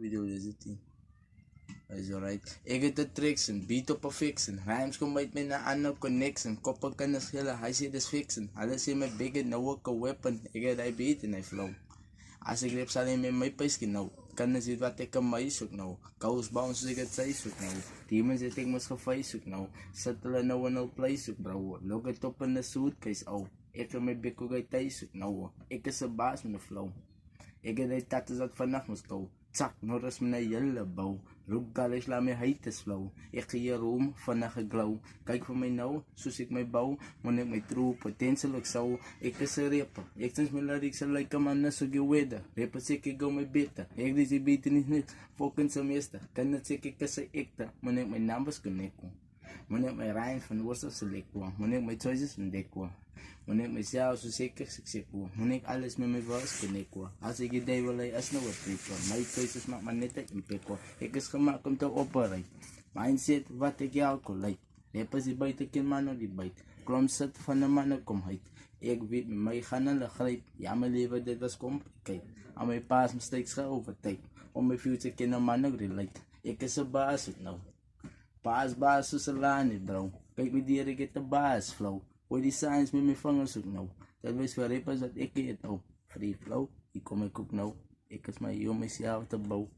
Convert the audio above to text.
bedoel is het niet. Is alright. Ik heb de tricks en beat op een fixen. Rhymes kom uit mijn andere connection. Koppen kunnen schillen, hij zit dus fixen. Alles in mijn bigger, nou ook een weapon. Ik heb die beat en hij flow. Als ik rap alleen met mijn peisje nou. Kan zien wat ik aan mij zoek nou. Kous bounce ik het zij zoek nou. Demons zit ik moest gefeest zoek nou. Settle nou in een place zoek bro. Look het op in de suitcase oh. Ik heb mijn bik ook uit thuis zoek nou. Ik is een baas met de flow. Ik heb die tattoos dat vannacht moest go. Tsak, nou rust me naar jelle bouw. Roep galish, laat me heites flow. Ik ga hier room, vannacht glow. Kijk voor mij nou, zoals ik mij bouw. Wanneer ik mij true potential ook zo. Ik is een rapper. Ik sinds mijn lyrics like man na zo geweden. Rapper zeg ik go mij beter. Ik dis die beter niet. Fucking semester. Kan het zeg ik is een ekte. Wanneer ik mijn numbers connecten. Wanneer ik mijn rhymes van woorden select word. Wanneer ik mijn choices ontdek word. Wanneer ik mezelf zo zeker succes word. Wanneer ik alles met mijn voice connect word. Als ik idee wil hij als nou wat trip. Mijn choices maakt maar net een impact word. Ik is gemaakt om te opereren. Mindset wat ik jou kon leid. Rappers die buiten kind man die buiten. Klom zit van de mannen kom uit. Ik weet met mij gaan hulle grijp. Ja mijn leven dit was complicated. Aan mijn past mistakes ga over tijd. Om mijn future kunnen mannen relate. Ik is een baas ook nou. Baas soos 'n laan bro. Kijk met die ik het de baas flow. Hoe die signs met mijn vangers ook nou. Dat wees voor rappers dat ik het op. Free flow. Hier kom ik ook nou. Ik is maar jong mezelf te bouw.